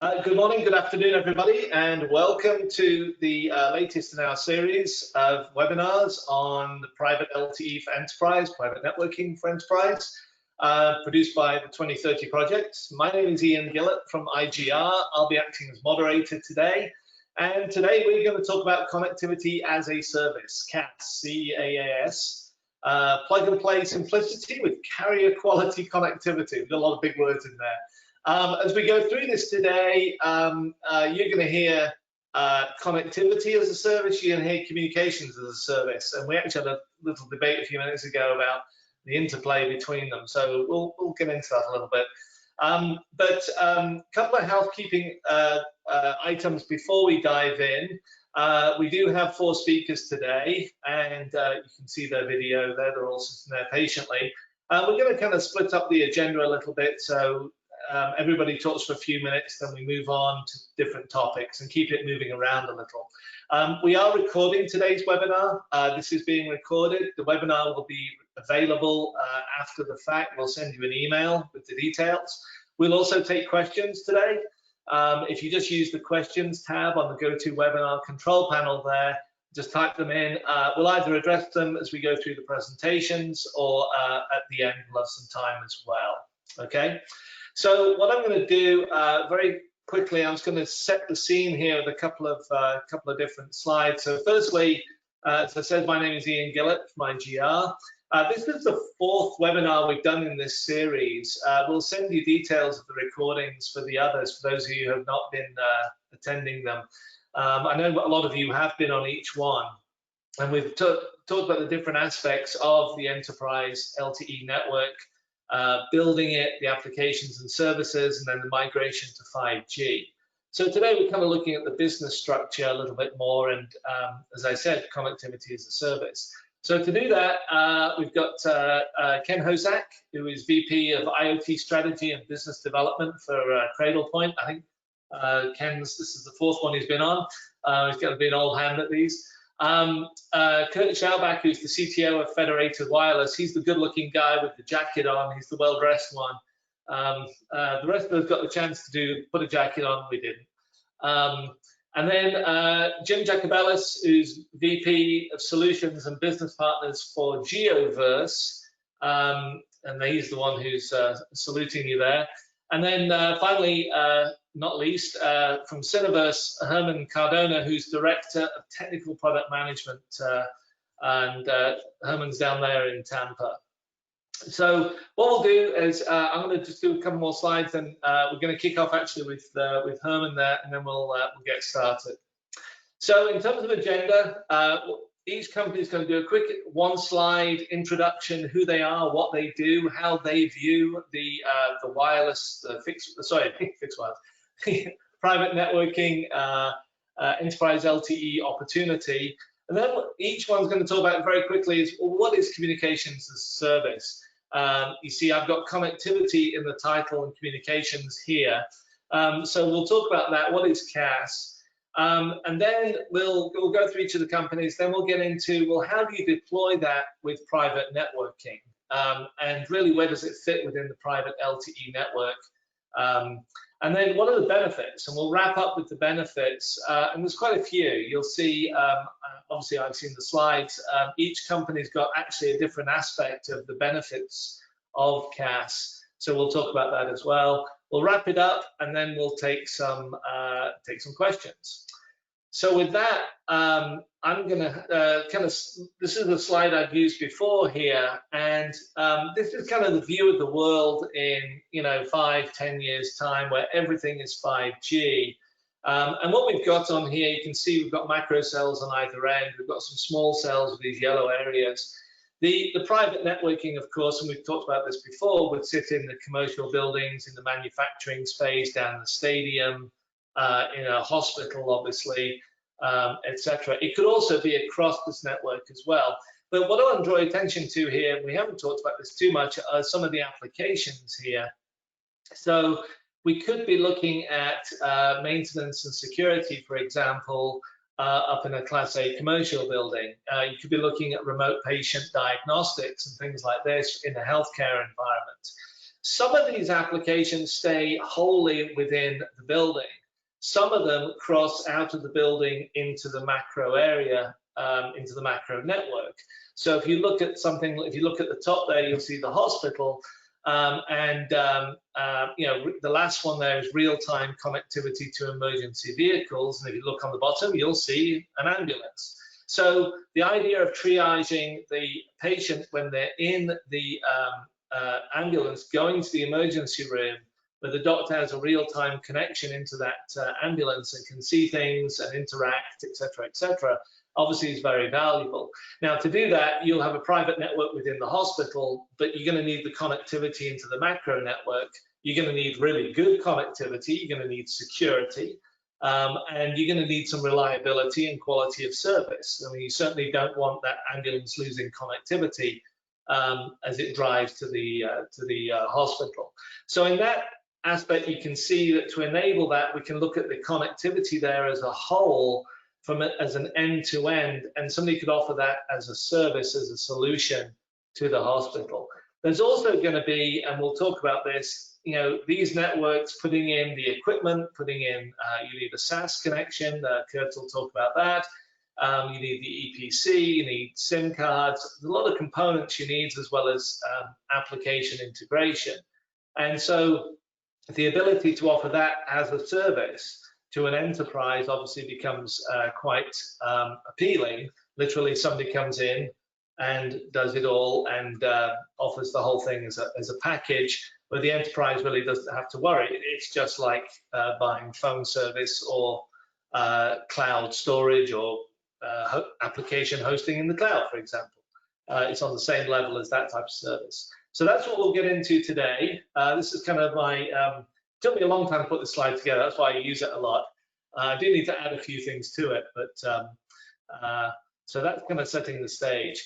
Good morning, good afternoon, everybody, and welcome to the latest in our series of webinars on the private LTE for enterprise, private networking for enterprise, produced by the 2030 Project. My name is Iain Gillott from IGR. I'll be acting as moderator today. And today we're going to talk about connectivity as a service, CaaS, C-A-A-S. Plug and play simplicity with carrier quality connectivity. We've got a lot of big words in there. As we go through this today, you're going to hear connectivity as a service, you're going to hear communications as a service, and we actually had a little debate a few minutes ago about the interplay between them, so we'll get into that a little bit. A couple of housekeeping items before we dive in. We do have 4 speakers today, and you can see their video there. They're all sitting there patiently. We're going to kind of split up the agenda a little bit, so everybody talks for a few minutes, then we move on to different topics and keep it moving around a little. We are recording today's webinar. This is being recorded. The webinar will be available after the fact. We'll send you an email with the details. We'll also take questions today. If you just use the questions tab on the GoToWebinar control panel there, just type them in. We'll either address them as we go through the presentations or at the end we'll have some time as well. Okay. So what I'm going to do very quickly, I'm just going to set the scene here with a couple of different slides. So firstly, as I said, my name is Iain Gillott from IGR. This is the 4th webinar we've done in this series. We'll send you details of the recordings for the others, for those of you who have not been attending them. I know a lot of you have been on each one, and we've talked about the different aspects of the enterprise LTE network, building it, the applications and services, and then the migration to 5G. So today we're kind of looking at the business structure a little bit more, and as I said, connectivity as a service. So to do that, we've got Ken Hosak, who is VP of IoT Strategy and Business Development for Cradlepoint. I think this is the 4th one he's been on. He's got to be an old hand at these. Kurt Schaubach, who's the CTO of Federated Wireless. He's the good-looking guy with the jacket on. He's the well-dressed one. The rest of us got the chance to put a jacket on. We didn't. And then Jim Jacobellis, who's VP of Solutions and Business Partners for Geoverse, and he's the one who's saluting you there. And then finally, not least, from Cineverse, Herman Cardona, who's Director of Technical Product Management, and Herman's down there in Tampa. So what we'll do is I'm going to just do a couple more slides, and we're going to kick off actually with Herman there, and then we'll get started. So in terms of agenda, each company is going to do a quick 1-slide introduction, who they are, what they do, how they view the wireless, fixed wireless, private networking, enterprise LTE opportunity. And then what each one's going to talk about very quickly is, well, what is communications as a service? You see, I've got connectivity in the title and communications here. So we'll talk about that. What is CaaS? And then we'll go through each of the companies. Then we'll get into, well, how do you deploy that with private networking? And really, where does it fit within the private LTE network? And then what are the benefits? And we'll wrap up with the benefits. And there's quite a few. You'll see, obviously I've seen the slides. Each company's got actually a different aspect of the benefits of CaaS. So we'll talk about that as well. We'll wrap it up, and then we'll take some questions. So with that, I'm gonna this is a slide I've used before here, and this is kind of the view of the world in 5-10 years time, where everything is 5G. And what we've got on here, you can see we've got macro cells on either end. We've got some small cells with these yellow areas. The private networking, of course, and we've talked about this before, would sit in the commercial buildings, in the manufacturing space, down the stadium, in a hospital, obviously, etc. It could also be across this network as well. But what I want to draw attention to here, we haven't talked about this too much, are some of the applications here. So we could be looking at maintenance and security, for example, up in a Class A commercial building. You could be looking at remote patient diagnostics and things like this in a healthcare environment. Some of these applications stay wholly within the building. Some of them cross out of the building into the macro area, into the macro network. So if you look at something, if you look at the top there, you'll see the hospital, the last one there is real-time connectivity to emergency vehicles, and if you look on the bottom, you'll see an ambulance. So the idea of triaging the patient when they're in the ambulance going to the emergency room, where the doctor has a real-time connection into that ambulance and can see things and interact, etc., obviously is very valuable. Now, to do that, you'll have a private network within the hospital, but you're going to need the connectivity into the macro network. You're going to need really good connectivity. You're going to need security. And you're going to need some reliability and quality of service. I mean, you certainly don't want that ambulance losing connectivity as it drives to the hospital. So in that aspect, you can see that to enable that, we can look at the connectivity there as a whole, as an end-to-end, and somebody could offer that as a service, as a solution to the hospital. There's also going to be, and we'll talk about this, these networks, putting in the equipment, putting in, you need a CaaS connection, Kurt will talk about that. You need the EPC, you need SIM cards, there's a lot of components you need, as well as application integration. And so the ability to offer that as a service to an enterprise obviously becomes quite appealing. Literally, somebody comes in and does it all and offers the whole thing as a package, where the enterprise really doesn't have to worry. It's just like buying phone service or cloud storage or application hosting in the cloud, for example. It's on the same level as that type of service. So that's what we'll get into today. This is kind of my, took me a long time to put this slide together, that's why I use it a lot. I do need to add a few things to it, but so that's kind of setting the stage.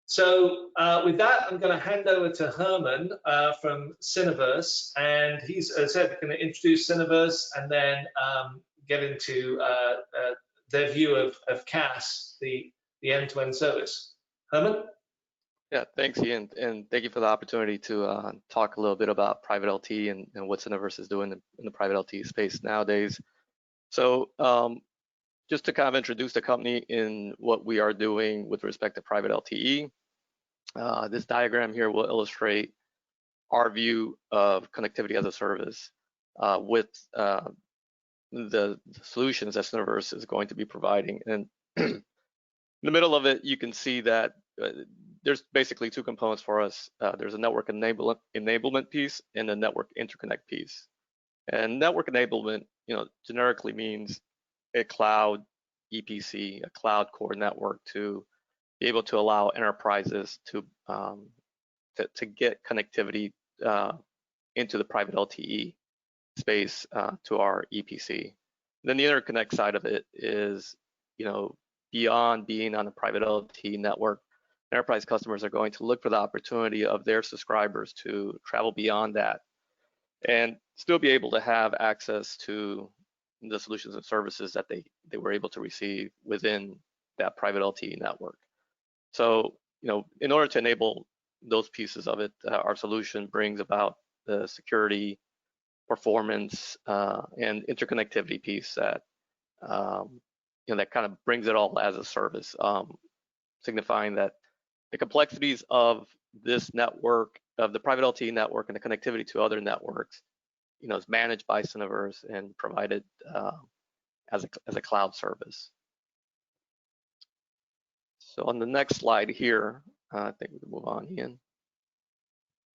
So with that, I'm going to hand over to Herman from Cineverse, and he's, as I said, going to introduce Cineverse and then get into their view of CaaS, the end-to-end service. Herman? Yeah, thanks, Ian, and thank you for the opportunity to talk a little bit about private LTE and what Cineverse is doing in the private LTE space nowadays. So just to kind of introduce the company in what we are doing with respect to private LTE, this diagram here will illustrate our view of connectivity as a service with the solutions that Cineverse is going to be providing. And in the middle of it, you can see that there's basically two components for us. There's a network enablement piece and a network interconnect piece. And network enablement, generically means a cloud EPC, a cloud core network, to be able to allow enterprises to get connectivity into the private LTE space to our EPC. And then the interconnect side of it is, beyond being on a private LTE network, enterprise customers are going to look for the opportunity of their subscribers to travel beyond that and still be able to have access to the solutions and services that they were able to receive within that private LTE network. So, in order to enable those pieces of it, our solution brings about the security, performance, and interconnectivity piece that that kind of brings it all as a service, signifying that the complexities of this network, of the private LTE network, and the connectivity to other networks, is managed by Cineverse and provided as a cloud service. So on the next slide here, I think we can move on, Ian.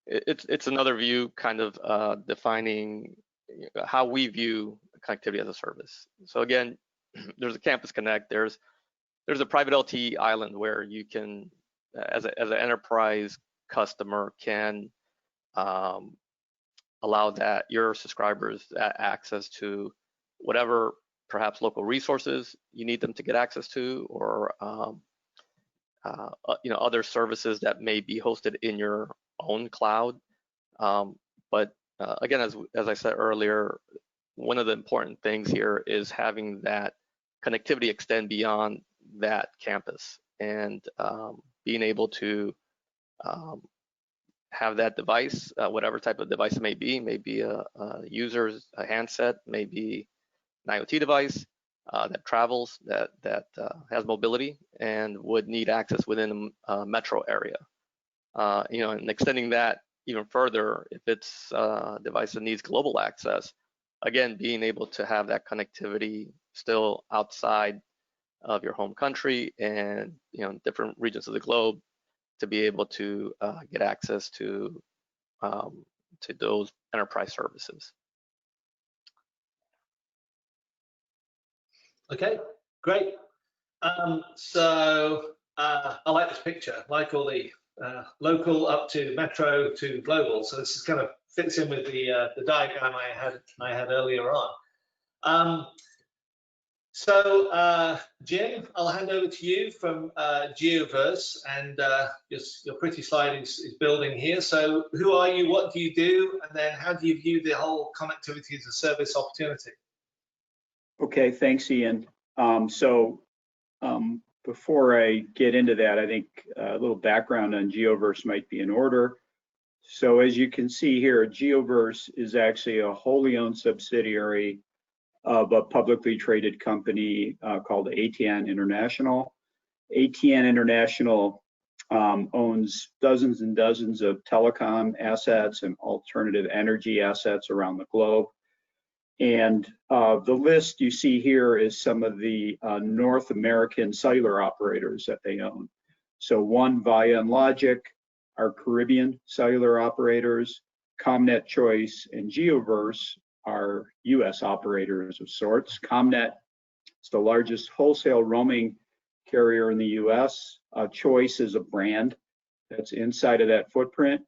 It's another view, kind of defining how we view connectivity as a service. So again, there's a Campus Connect. There's a private LTE island where you can, as an enterprise customer, can allow that your subscribers access to whatever perhaps local resources you need them to get access to, or other services that may be hosted in your own cloud. But again, as I said earlier, one of the important things here is having that connectivity extend beyond that campus, and being able to have that device, whatever type of device it may be a user's a handset, maybe an IoT device that travels, that has mobility and would need access within a metro area. And extending that even further, if it's a device that needs global access, again, being able to have that connectivity still outside of your home country and different regions of the globe to be able to get access to those enterprise services. Okay, great. So I like this picture, like all the local up to metro to global. So this kind of fits in with the diagram I had earlier on. So Jim, I'll hand over to you from Geoverse, and your pretty slide is building here. So who are you, what do you do, and then how do you view the whole connectivity as a service opportunity? Okay, thanks, Ian. Before I get into that, I think a little background on Geoverse might be in order. So as you can see here, Geoverse is actually a wholly owned subsidiary of a publicly traded company called ATN International. ATN International owns dozens and dozens of telecom assets and alternative energy assets around the globe. And the list you see here is some of the North American cellular operators that they own. So One, Via, and Logic are Caribbean cellular operators. ComNet, Choice, and Geoverse are US operators of sorts. ComNet is the largest wholesale roaming carrier in the US. Choice is a brand that's inside of that footprint.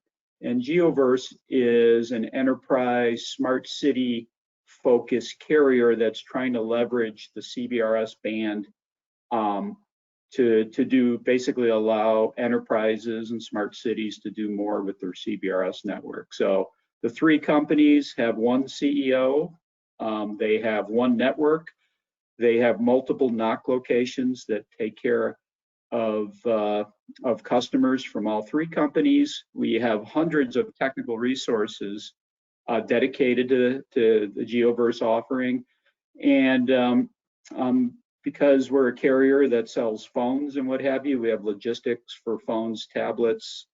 And Geoverse is an enterprise smart city focused carrier that's trying to leverage the CBRS band to do basically allow enterprises and smart cities to do more with their CBRS network. So the three companies have one CEO, they have one network, they have multiple NOC locations that take care of customers from all three companies. We have hundreds of technical resources dedicated to the Geoverse offering, and because we're a carrier that sells phones and what have you, we have logistics for phones, tablets,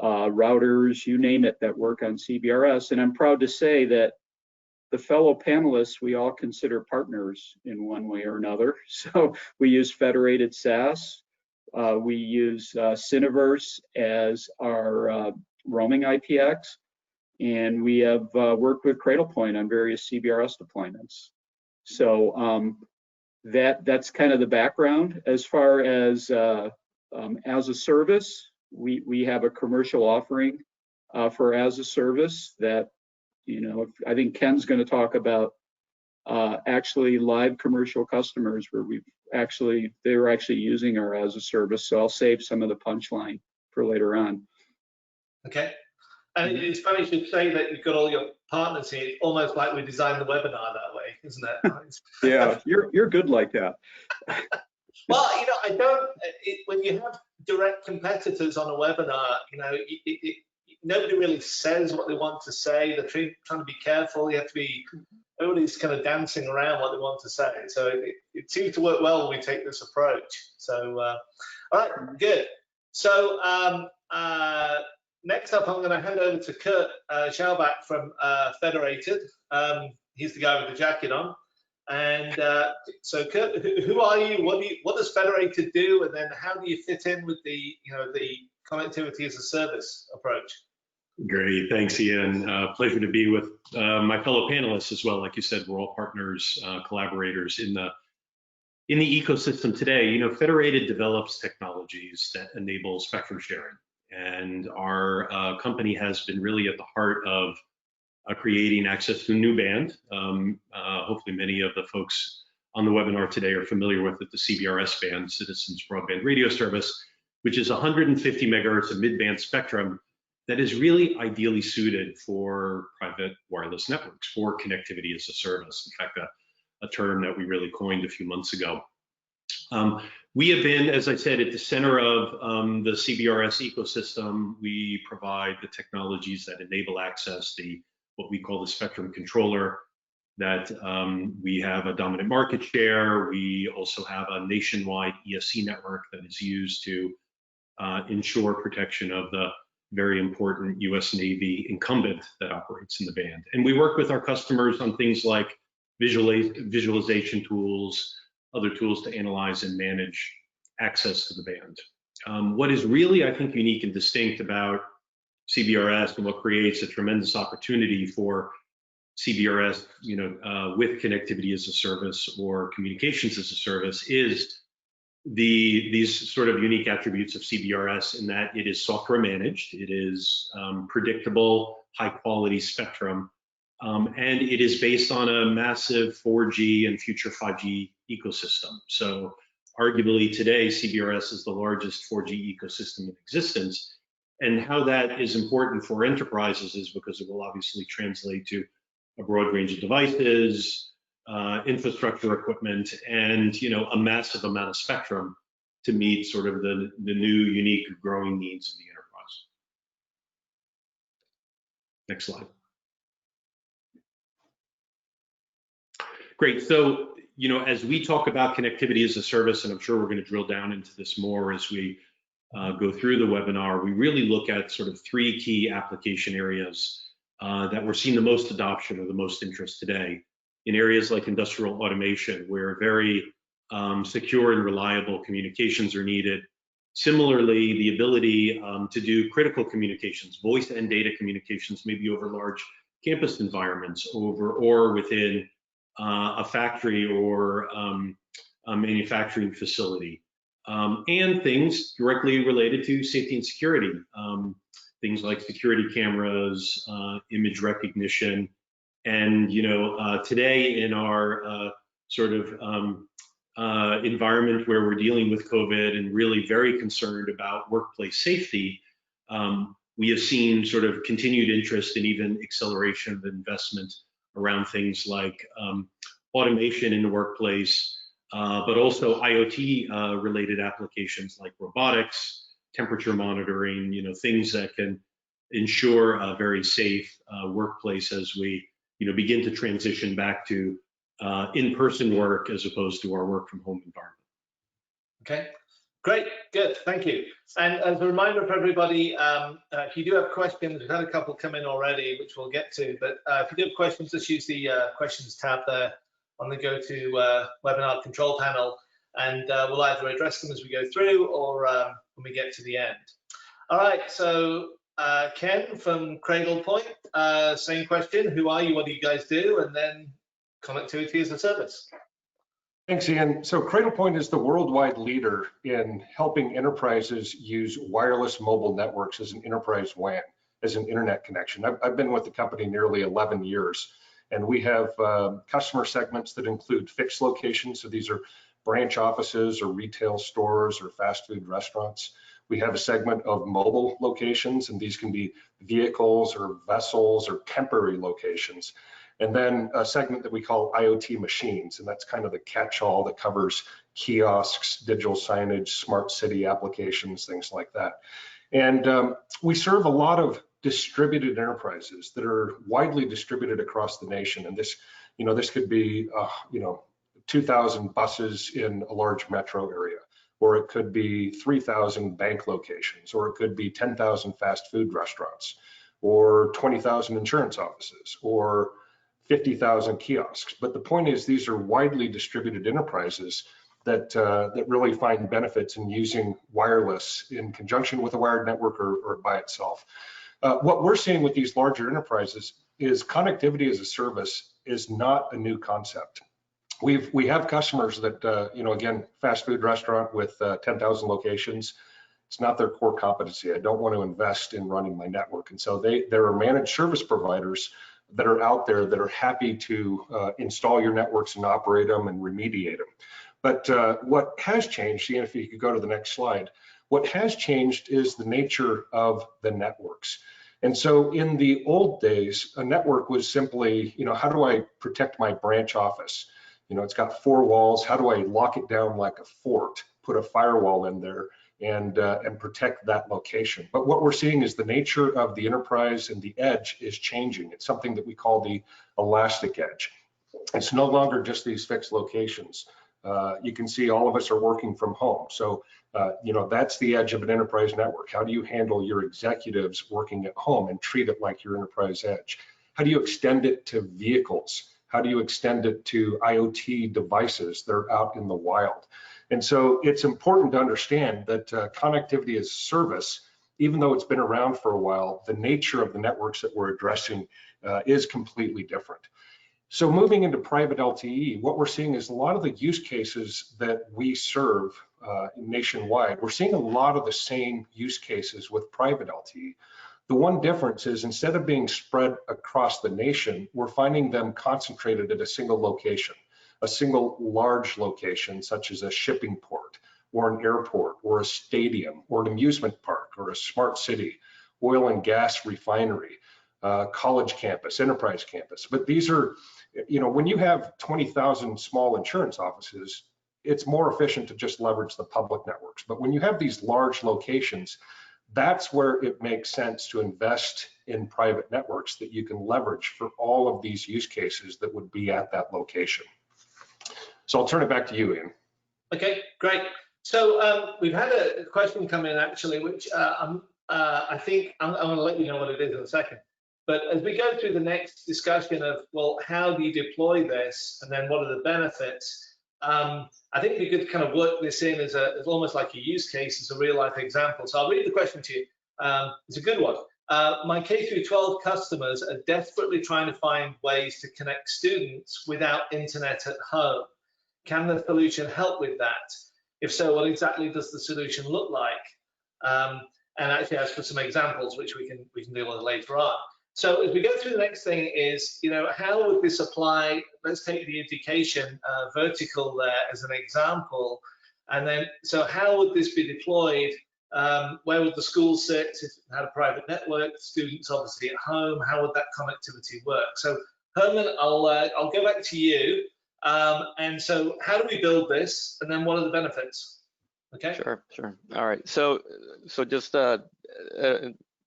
routers, you name it, that work on CBRS. And I'm proud to say that the fellow panelists, we all consider partners in one way or another. So we use Federated SaaS, we use Cineverse as our roaming IPX, and we have worked with Cradlepoint on various CBRS deployments. So that's kind of the background. As far as a service, we have a commercial offering for as a service that, I think Ken's going to talk about actually live commercial customers where they're actually using our as a service. So I'll save some of the punchline for later on. Okay. And it's funny you should say that you've got all your partners here. It's almost like we designed the webinar that way, isn't it? Yeah, you're good like that. Well, I don't. When you have direct competitors on a webinar, nobody really says what they want to say. They're trying to be careful. You have to be. Everybody's kind of dancing around what they want to say. So it seems to work well when we take this approach. So, all right, good. So. Next up, I'm going to hand over to Kurt Schaubach from Federated. He's the guy with the jacket on. And so, Kurt, who are you? What does Federated do? And then how do you fit in with the connectivity as a service approach? Great, thanks, Ian. Pleasure to be with my fellow panelists as well. Like you said, we're all partners, collaborators in the ecosystem today. Federated develops technologies that enable spectrum sharing. And our company has been really at the heart of creating access to a new band. Hopefully many of the folks on the webinar today are familiar with it, the CBRS band, Citizens Broadband Radio Service, which is 150 megahertz of mid-band spectrum that is really ideally suited for private wireless networks, for connectivity as a service. In fact, a term that we really coined a few months ago. We have been, as I said, at the center of the CBRS ecosystem. We provide the technologies that enable access, what we call the spectrum controller, that we have a dominant market share. We also have a nationwide ESC network that is used to ensure protection of the very important US Navy incumbent that operates in the band. And we work with our customers on things like visualization tools, other tools to analyze and manage access to the band. What is really, I think, unique and distinct about CBRS, and what creates a tremendous opportunity for CBRS, with connectivity as a service or communications as a service, is these sort of unique attributes of CBRS, in that it is software managed, it is predictable, high quality spectrum, and it is based on a massive 4G and future 5G ecosystem. So arguably today, CBRS is the largest 4G ecosystem in existence. And how that is important for enterprises is because it will obviously translate to a broad range of devices, infrastructure equipment, and a massive amount of spectrum to meet sort of the new, unique, growing needs of the enterprise. Next slide. Great. So, as we talk about connectivity as a service, and I'm sure we're going to drill down into this more as we go through the webinar, we really look at sort of 3 key application areas that we're seeing the most adoption or the most interest today. In areas like industrial automation, where very secure and reliable communications are needed. Similarly, the ability to do critical communications, voice and data communications, maybe over large campus environments, or within a factory or a manufacturing facility, and things directly related to safety and security, things like security cameras, image recognition, and today in our sort of environment where we're dealing with COVID and really very concerned about workplace safety, we have seen sort of continued interest and even acceleration of investment around things like automation in the workplace, but also IoT related applications like robotics, temperature monitoring, things that can ensure a very safe workplace as we begin to transition back to in-person work as opposed to our work from home environment. Okay, great, good, thank you. And as a reminder for everybody, if you do have questions, we've had a couple come in already, which we'll get to, but if you do have questions, just use the questions tab there on the go to webinar control panel, and we'll either address them as we go through or when we get to the end. All right, so Ken from Cradlepoint, same question, who are you, what do you guys do, and then connectivity as a service. Thanks, Ian. So Cradlepoint is the worldwide leader in helping enterprises use wireless mobile networks as an enterprise WAN, as an internet connection. I've been with the company nearly 11 years, and we have customer segments that include fixed locations. So these are branch offices or retail stores or fast food restaurants. We have a segment of mobile locations, and these can be vehicles or vessels or temporary locations. And then a segment that we call IoT machines, and that's kind of the catch-all that covers kiosks, digital signage, smart city applications, things like that. And we serve a lot of distributed enterprises that are widely distributed across the nation. And this, this could be, 2,000 buses in a large metro area, or it could be 3,000 bank locations, or it could be 10,000 fast food restaurants, or 20,000 insurance offices, or 50,000 kiosks. But the point is, these are widely distributed enterprises that really find benefits in using wireless in conjunction with a wired network or by itself. What we're seeing with these larger enterprises is connectivity as a service is not a new concept. We have customers that, again, fast food restaurant with 10,000 locations. It's not their core competency. I don't want to invest in running my network. And so there are managed service providers that are out there that are happy to install your networks and operate them and remediate them. But what has changed, Ian, if you could go to the next slide, what has changed is the nature of the networks. And so in the old days, a network was simply, how do I protect my branch office? It's got 4 walls. How do I lock it down like a fort, put a firewall in there and protect that location. But what we're seeing is the nature of the enterprise and the edge is changing. It's something that we call the elastic edge. It's no longer just these fixed locations. You can see all of us are working from home. So, that's the edge of an enterprise network. How do you handle your executives working at home and treat it like your enterprise edge? How do you extend it to vehicles? How do you extend it to IoT devices that are out in the wild? And so it's important to understand that connectivity as a service, even though it's been around for a while, the nature of the networks that we're addressing is completely different. So moving into private LTE, what we're seeing is a lot of the use cases that we serve nationwide, we're seeing a lot of the same use cases with private LTE. The one difference is instead of being spread across the nation, we're finding them concentrated at a single location, a single large location, such as a shipping port or an airport or a stadium or an amusement park or a smart city, oil and gas refinery, college campus, enterprise campus. But these are, when you have 20,000 small insurance offices, it's more efficient to just leverage the public networks. But when you have these large locations, that's where it makes sense to invest in private networks that you can leverage for all of these use cases that would be at that location. So I'll turn it back to you, Ian. Okay, great. So we've had a question come in actually, which I think I'm going to let you know what it is in a second. But as we go through the next discussion of, well, how do you deploy this, and then what are the benefits? I think we could kind of work this in as almost like a use case, as a real life example. So I'll read the question to you. It's a good one. My K-12 customers are desperately trying to find ways to connect students without internet at home. Can the solution help with that? If so, what exactly does the solution look like? And actually, as for some examples, which we can deal with later on. So as we go through the next thing is, how would this apply? Let's take the education vertical there as an example. And then, so how would this be deployed? Where would the school sit if it had a private network? Students obviously at home. How would that connectivity work? So Herman, I'll go back to you. And so how do we build this? And then what are the benefits? Okay. Sure. All right. So just a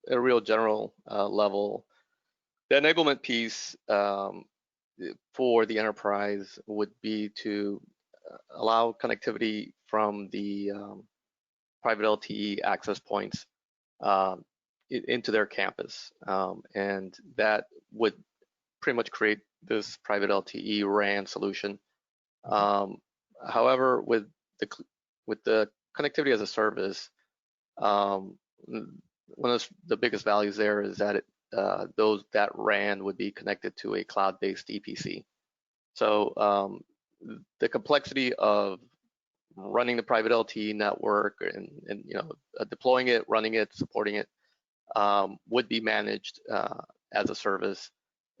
real general level, the enablement piece for the enterprise would be to allow connectivity from the private LTE access points into their campus, and that would pretty much create this private LTE RAN solution. However, with the connectivity as a service, one of the biggest values there is that that RAN would be connected to a cloud-based EPC. So the complexity of running the private LTE network and deploying it, running it, supporting it would be managed as a service,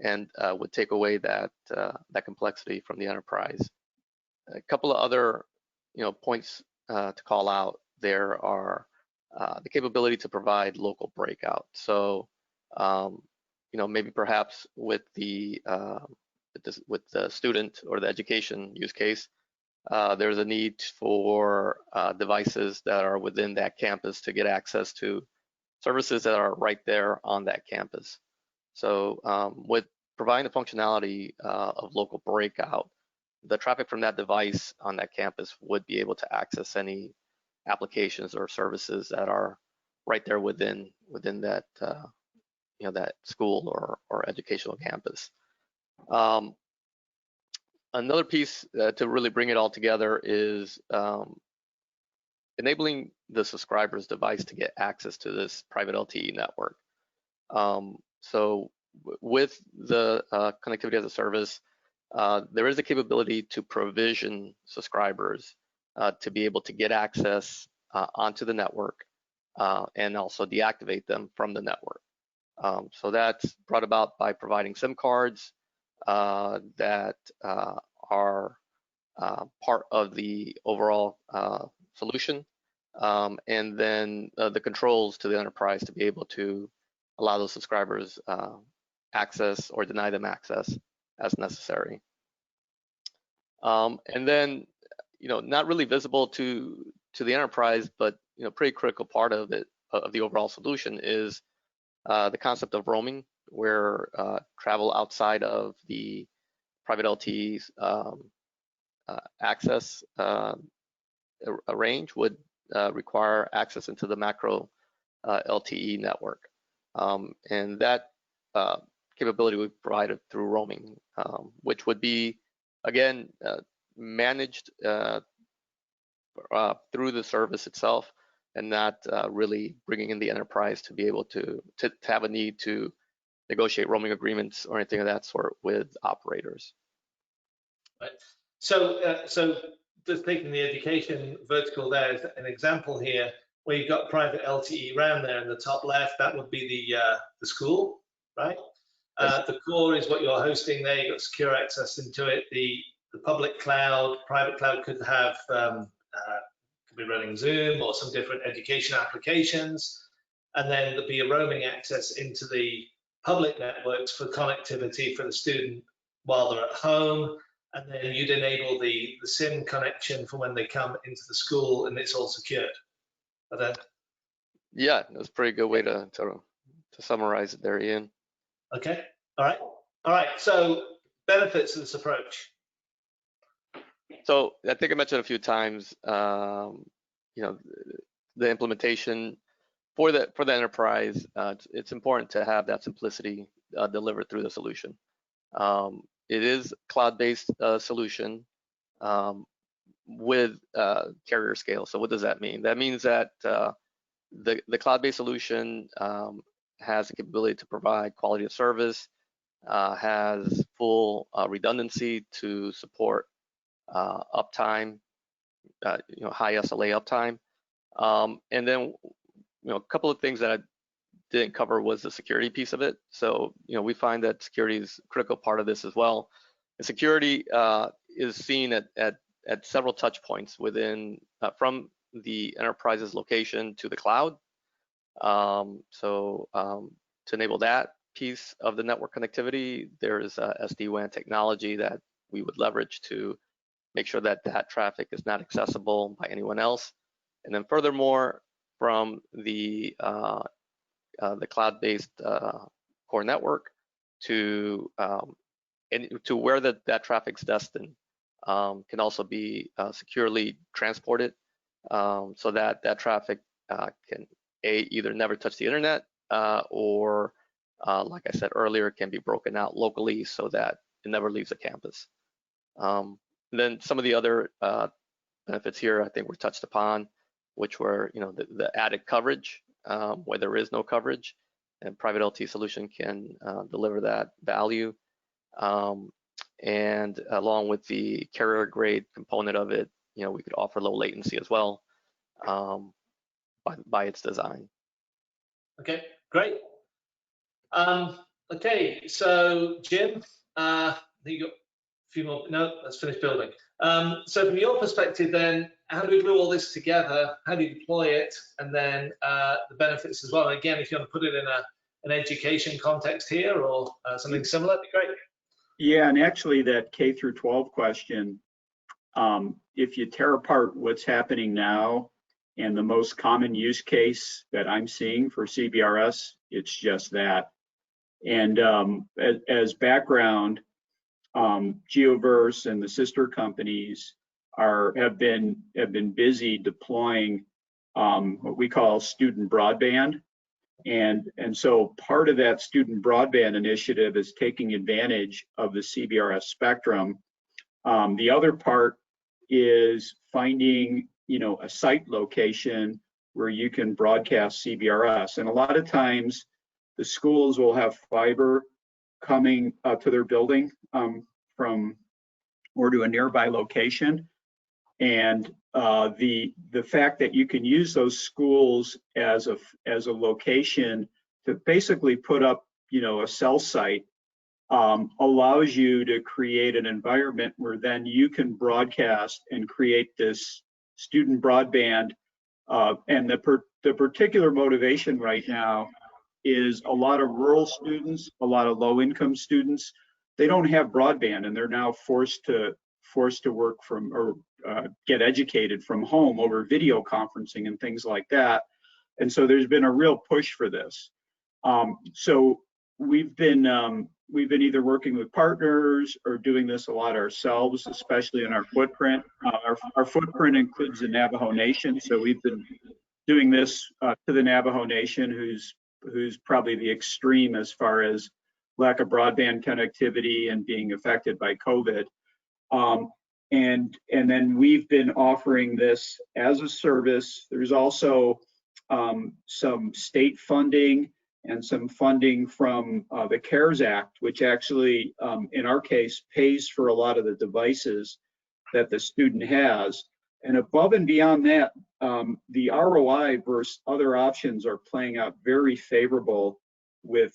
and would take away that complexity from the enterprise. A couple of other points to call out there are the capability to provide local breakout. So maybe perhaps with the student or the education use case, there's a need for devices that are within that campus to get access to services that are right there on that campus. So with providing the functionality of local breakout, the traffic from that device on that campus would be able to access any applications or services that are right there within that that school or educational campus. Another piece to really bring it all together is enabling the subscriber's device to get access to this private LTE network. So with the connectivity as a service, there is a capability to provision subscribers to be able to get access onto the network and also deactivate them from the network. So that's brought about by providing SIM cards that are part of the overall solution, and then the controls to the enterprise to be able to allow those subscribers access or deny them access as necessary. And then, not really visible to to the enterprise, but pretty critical part of it, of the overall solution, is the concept of roaming, where travel outside of the private LTE's access range would require access into the macro LTE network, and that capability would be provided through roaming, which would be again managed through the service itself, and not really bringing in the enterprise to be able to have a need to negotiate roaming agreements or anything of that sort with operators. Right. So, so just taking the education vertical there is an example here where you've got private LTE RAN there in the top left. That would be the school, right? The core is what you're hosting there. You've got secure access into it. The public cloud, private cloud could have could be running Zoom or some different education applications, and then there'd be a roaming access into the public networks for connectivity for the student while they're at home, and then you'd enable the SIM connection for when they come into the school, and it's all secured. Yeah, that's a pretty good way to summarize it there, Ian. Okay, all right. So benefits of this approach. So I think I mentioned a few times, the implementation for the enterprise. It's important to have that simplicity delivered through the solution. It is cloud-based solution with carrier scale. So what does that mean? That means that the cloud-based solution has the capability to provide quality of service, has full redundancy to support uptime, high SLA uptime, and then a couple of things that I didn't cover was the security piece of it. So we find that security is a critical part of this as well. And security is seen at several touch points within from the enterprise's location to the cloud. To enable that piece of the network connectivity, there is SD-WAN technology that we would leverage to make sure that that traffic is not accessible by anyone else. And then furthermore, from the cloud-based core network to where that traffic's destined can also be securely transported, so that that traffic can either never touch the internet or like I said earlier, can be broken out locally so that it never leaves the campus. Then some of the other benefits here I think were touched upon, which were the added coverage where there is no coverage, and private LTE solution can deliver that value. And along with the carrier grade component of it, we could offer low latency as well by its design. Okay, great. Okay, so Jim, I think you got a few more. No, let's finish building. So from your perspective then, how do we glue all this together? How do you deploy it? And then the benefits as well. And again, if you want to put it in an education context here or something similar, that'd be great. Yeah, and actually that K through 12 question, if you tear apart what's happening now and the most common use case that I'm seeing for CBRS, it's just that. And as background, Geoverse and the sister companies have been busy deploying what we call student broadband, and so part of that student broadband initiative is taking advantage of the CBRS spectrum. The other part is finding a site location where you can broadcast CBRS, and a lot of times the schools will have fiber coming to their building from or to a nearby location, and the fact that you can use those schools as a location to basically put up a cell site allows you to create an environment where then you can broadcast and create this student broadband, and the particular motivation right now is a lot of rural students, a lot of low-income students, they don't have broadband, and they're now forced to work from or get educated from home over video conferencing and things like that. And so there's been a real push for this. So we've been either working with partners or doing this a lot ourselves, especially in our footprint. Our footprint includes the Navajo Nation, so we've been doing this to the Navajo Nation, who's probably the extreme as far as lack of broadband connectivity and being affected by COVID. And then we've been offering this as a service. There's also some state funding and some funding from the CARES Act, which actually, in our case, pays for a lot of the devices that the student has. And above and beyond that, the ROI versus other options are playing out very favorable with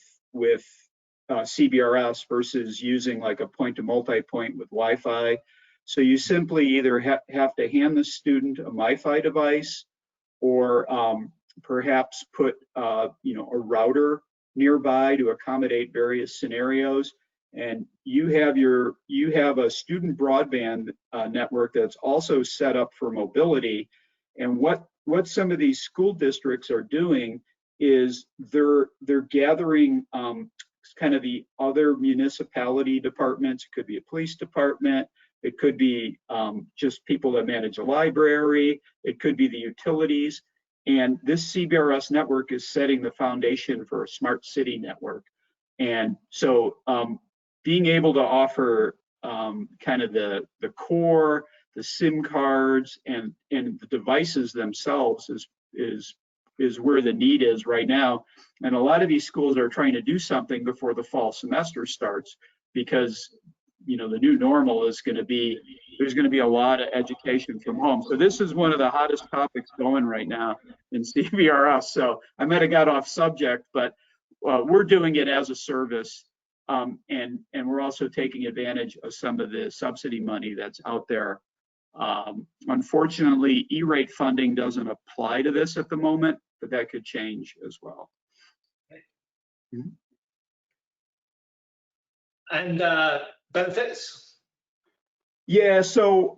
CBRS versus using like a point-to-multipoint with Wi-Fi. So you simply either have to hand the student a MiFi device, or perhaps put a router nearby to accommodate various scenarios, and you have a student broadband network that's also set up for mobility. And what some of these school districts are doing is they're gathering kind of the other municipality departments. It could be a police department, it could be just people that manage a library, it could be the utilities. And this CBRS network is setting the foundation for a smart city network. And so being able to offer kind of the core, the SIM cards, and the devices themselves is where the need is right now. And a lot of these schools are trying to do something before the fall semester starts, because the new normal is going to be, there's going to be a lot of education from home. So this is one of the hottest topics going right now in CBRS. So I might have got off subject, but we're doing it as a service, and we're also taking advantage of some of the subsidy money that's out there. Unfortunately, E-rate funding doesn't apply to this at the moment, but that could change as well. Mm-hmm. And benefits? Yeah, so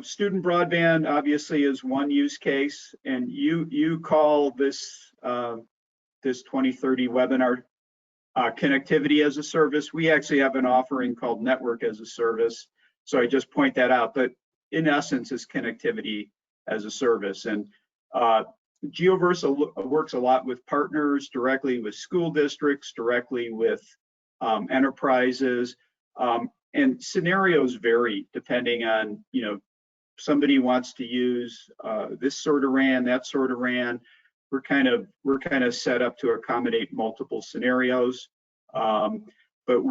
student broadband obviously is one use case, and you call this 2030 webinar connectivity as a service. We actually have an offering called network as a service, so I just point that out. But in essence, it's connectivity as a service. And GeoVerse works a lot with partners, directly with school districts, directly with enterprises. And scenarios vary depending on, somebody wants to use this sort of RAN, that sort of RAN. We're kind of set up to accommodate multiple scenarios. But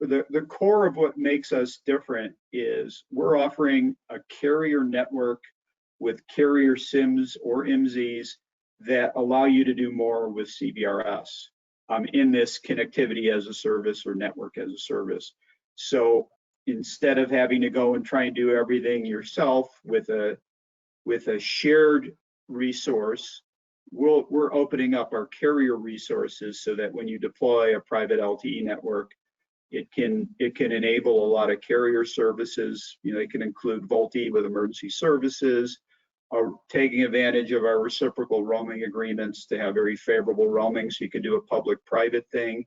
the core of what makes us different is we're offering a carrier network with carrier SIMs or IMSIs that allow you to do more with CBRS in this connectivity as a service or network as a service. So instead of having to go and try and do everything yourself with a shared resource, we're opening up our carrier resources so that when you deploy a private LTE network, it can enable a lot of carrier services. It can include VoLTE with emergency services, or taking advantage of our reciprocal roaming agreements to have very favorable roaming, so you can do a public-private thing.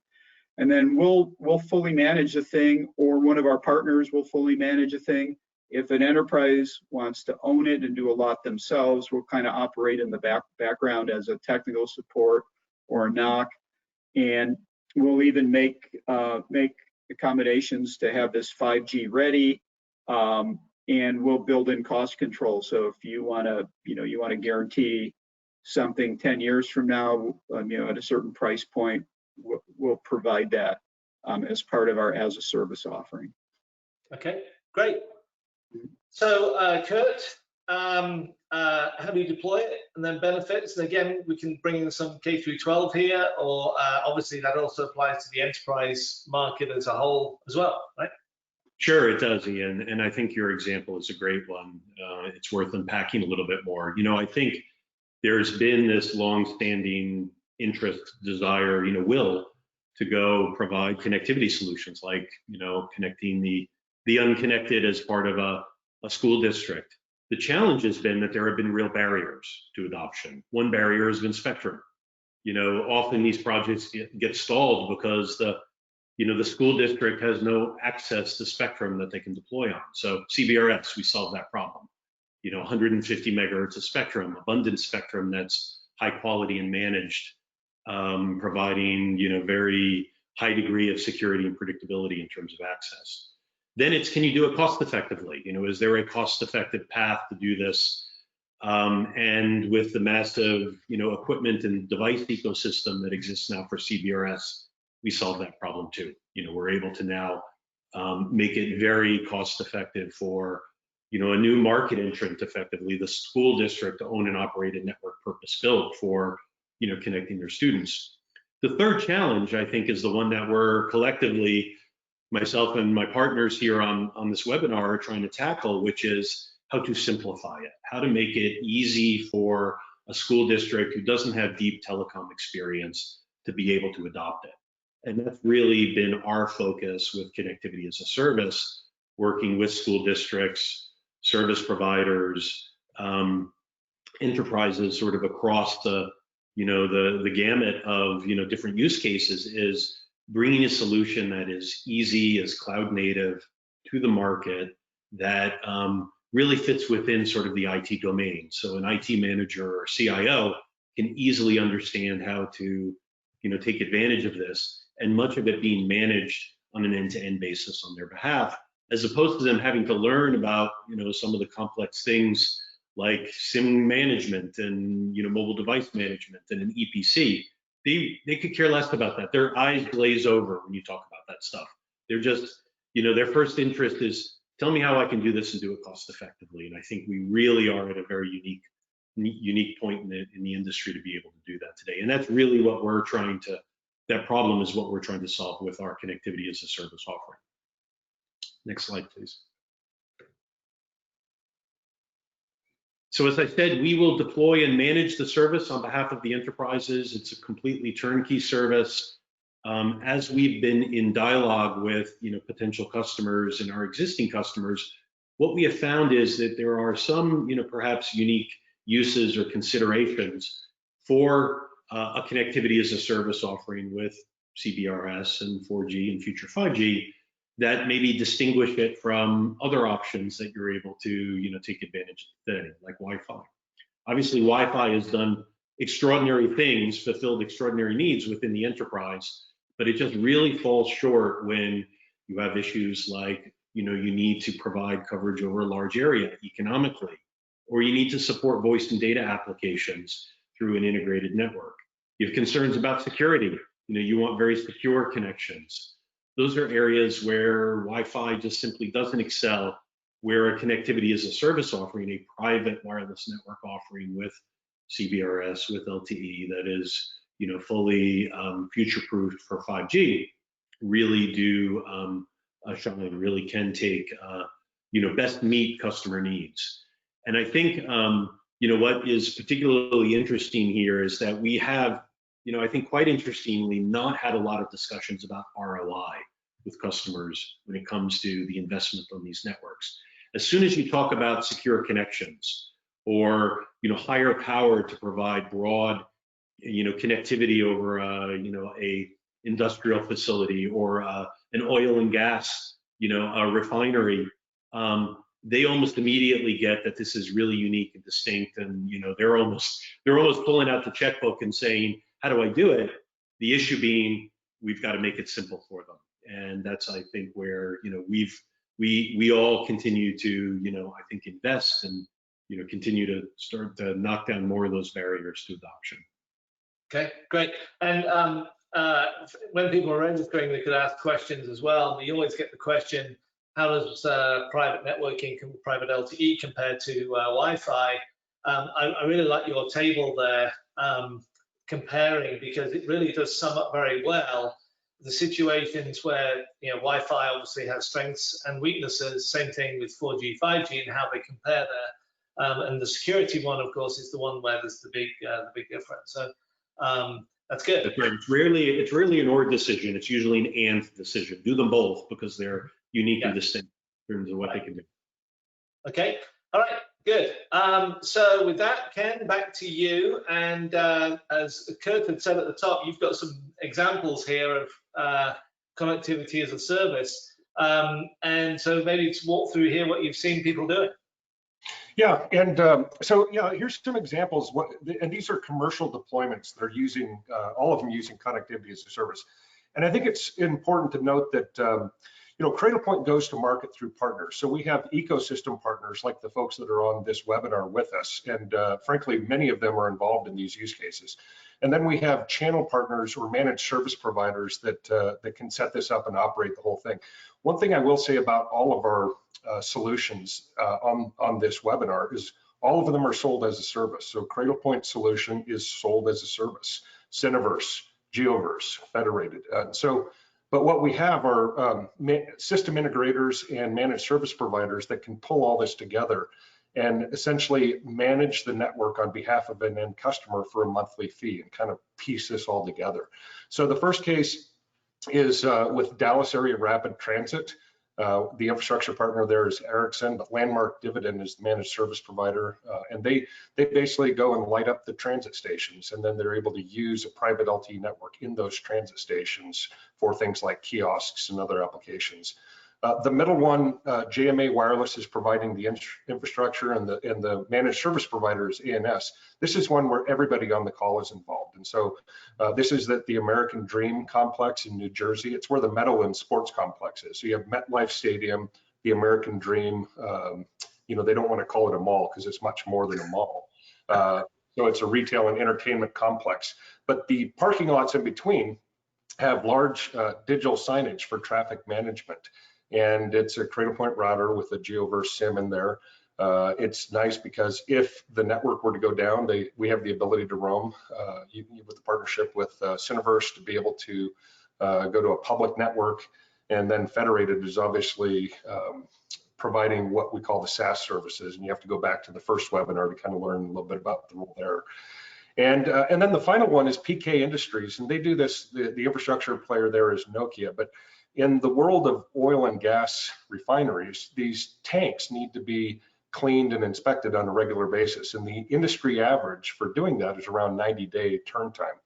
And then we'll fully manage the thing, or one of our partners will fully manage a thing. If an enterprise wants to own it and do a lot themselves, we'll kind of operate in the background as a technical support or a NOC. And we'll even make accommodations to have this 5G ready, and we'll build in cost control. So if you want to guarantee something 10 years from now, at a certain price point, we'll provide that as part of our as a service offering. Okay, great. So Kurt, how do you deploy it, and then benefits? And again, we can bring in some K through 12 here, or obviously that also applies to the enterprise market as a whole as well, right? Sure, it does, Ian. And I think your example is a great one. It's worth unpacking a little bit more. I think there's been this long-standing interest, desire, will to go provide connectivity solutions, like, connecting the unconnected as part of a a school district, the challenge has been that there have been real barriers to adoption. One barrier has been spectrum. Often these projects get stalled because the school district has no access to spectrum that they can deploy on. So CBRS, we solved that problem. 150 megahertz of spectrum, abundant spectrum that's high quality and managed, providing, very high degree of security and predictability in terms of access. Then it's, can you do it cost effectively? Is there a cost effective path to do this? And with the massive, equipment and device ecosystem that exists now for CBRS, we solve that problem too. We're able to now make it very cost effective for, a new market entrant, effectively the school district, to own and operate a network purpose built for, connecting their students. The third challenge, I think, is the one that we're collectively, myself and my partners here on this webinar, are trying to tackle, which is how to simplify it, how to make it easy for a school district who doesn't have deep telecom experience to be able to adopt it. And that's really been our focus with connectivity as a service, working with school districts, service providers, enterprises, sort of across the gamut of, different use cases, is bringing a solution that is easy, is cloud native to the market, that really fits within sort of the IT domain. So an IT manager or CIO can easily understand how to, take advantage of this, and much of it being managed on an end-to-end basis on their behalf, as opposed to them having to learn about, some of the complex things like SIM management and, mobile device management and an EPC. They could care less about that. Their eyes glaze over when you talk about that stuff. They're just, their first interest is, tell me how I can do this and do it cost effectively. And I think we really are at a very unique point in the industry to be able to do that today. And that's really what we're trying to, that problem is what we're trying to solve with our connectivity as a service offering. Next slide, please. So as I said, we will deploy and manage the service on behalf of the enterprises. It's a completely turnkey service. As we've been in dialogue with, potential customers and our existing customers, what we have found is that there are some, perhaps unique uses or considerations for a connectivity as a service offering with CBRS and 4G and future 5G that maybe distinguish it from other options that you're able to, take advantage of today, like Wi-Fi. Obviously, Wi-Fi has done extraordinary things, fulfilled extraordinary needs within the enterprise, but it just really falls short when you have issues like, you need to provide coverage over a large area economically, or you need to support voice and data applications through an integrated network. You have concerns about security. You want very secure connections. Those are areas where Wi-Fi just simply doesn't excel, where a connectivity as a service offering, a private wireless network offering with CBRS, with LTE, that is, fully future-proofed for 5G, really do shine, really can take, best meet customer needs. And I think, what is particularly interesting here is that we have, I think quite interestingly, not had a lot of discussions about ROI with customers when it comes to the investment on these networks. As soon as you talk about secure connections or, higher power to provide broad, connectivity over, a industrial facility or an oil and gas, a refinery, they almost immediately get that this is really unique and distinct, and they're almost pulling out the checkbook and saying, how do I do it? The issue being, we've got to make it simple for them, and that's, I think, where we all continue to I think invest and continue to start to knock down more of those barriers to adoption. Okay, great. And when people are registering, they could ask questions as well. We always get the question, how does private networking, private LTE compare to Wi-Fi? I really like your table there comparing, because it really does sum up very well the situations where Wi-Fi obviously has strengths and weaknesses. Same thing with 4G, 5G, and how they compare there. And the security one, of course, is the one where there's the big difference. So that's good. That's right. It's rarely an or decision. It's usually an and decision. Do them both because they're unique and distinct in terms of what they can do. Okay, all right, good. So with that, Ken, back to you. And as Kurt had said at the top, you've got some examples here of connectivity as a service. And so maybe to walk through here what you've seen people doing. Yeah, and so yeah, here's some examples. And these are commercial deployments. They're using all of them using connectivity as a service. And I think it's important to note that Cradlepoint goes to market through partners. So we have ecosystem partners like the folks that are on this webinar with us, and frankly, many of them are involved in these use cases. And then we have channel partners or managed service providers that that can set this up and operate the whole thing. One thing I will say about all of our solutions on this webinar is all of them are sold as a service. So Cradlepoint solution is sold as a service. Cineverse, Geoverse, Federated. But what we have are system integrators and managed service providers that can pull all this together and essentially manage the network on behalf of an end customer for a monthly fee and kind of piece this all together. So the first case is with Dallas Area Rapid Transit. The infrastructure partner there is Ericsson, but Landmark Dividend is the managed service provider, and they basically go and light up the transit stations, and then they're able to use a private LTE network in those transit stations for things like kiosks and other applications. The middle one, JMA Wireless, is providing the infrastructure, and the managed service provider is ANS. This is one where everybody on the call is involved. And so this is the American Dream complex in New Jersey. It's where the Meadowlands Sports Complex is. So you have MetLife Stadium, the American Dream. They don't want to call it a mall because it's much more than a mall. So it's a retail and entertainment complex. But the parking lots in between have large digital signage for traffic management. And it's a Cradlepoint router with a Geoverse SIM in there. It's nice because if the network were to go down, we have the ability to roam with the partnership with Cineverse to be able to go to a public network. And then Federated is obviously providing what we call the CaaS services. And you have to go back to the first webinar to kind of learn a little bit about the role there. And then the final one is PK Industries, and they do this. The infrastructure player there is Nokia, but in the world of oil and gas refineries, these tanks need to be cleaned and inspected on a regular basis. And the industry average for doing that is around 90-day turn time.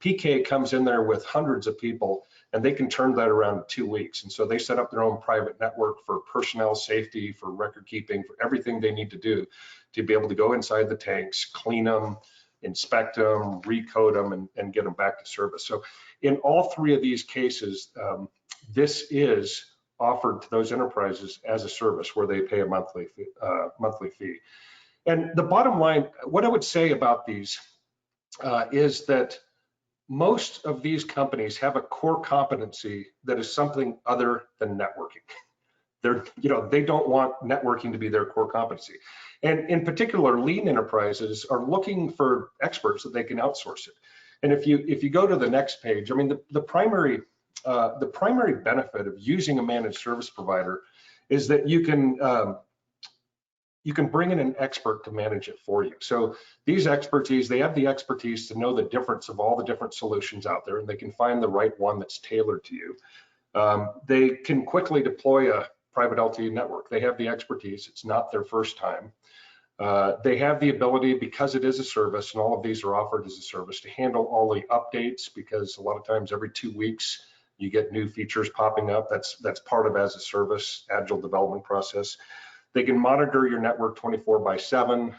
PK comes in there with hundreds of people, and they can turn that around in 2 weeks. And so they set up their own private network for personnel safety, for record keeping, for everything they need to do to be able to go inside the tanks, clean them, inspect them, recode them, and get them back to service. So in all three of these cases, this is offered to those enterprises as a service where they pay a monthly fee. And the bottom line, what I would say about these is that most of these companies have a core competency that is something other than networking. They don't want networking to be their core competency. And in particular, lean enterprises are looking for experts that they can outsource it. And if you go to the next page, I mean, the primary benefit of using a managed service provider is that you can bring in an expert to manage it for you. So these expertise, they have the expertise to know the difference of all the different solutions out there, and they can find the right one that's tailored to you. They can quickly deploy a private LTE network. They have the expertise. It's not their first time. They have the ability, because it is a service, and all of these are offered as a service, to handle all the updates, because a lot of times every 2 weeks you get new features popping up. That's part of as a service, agile development process. They can monitor your network 24/7,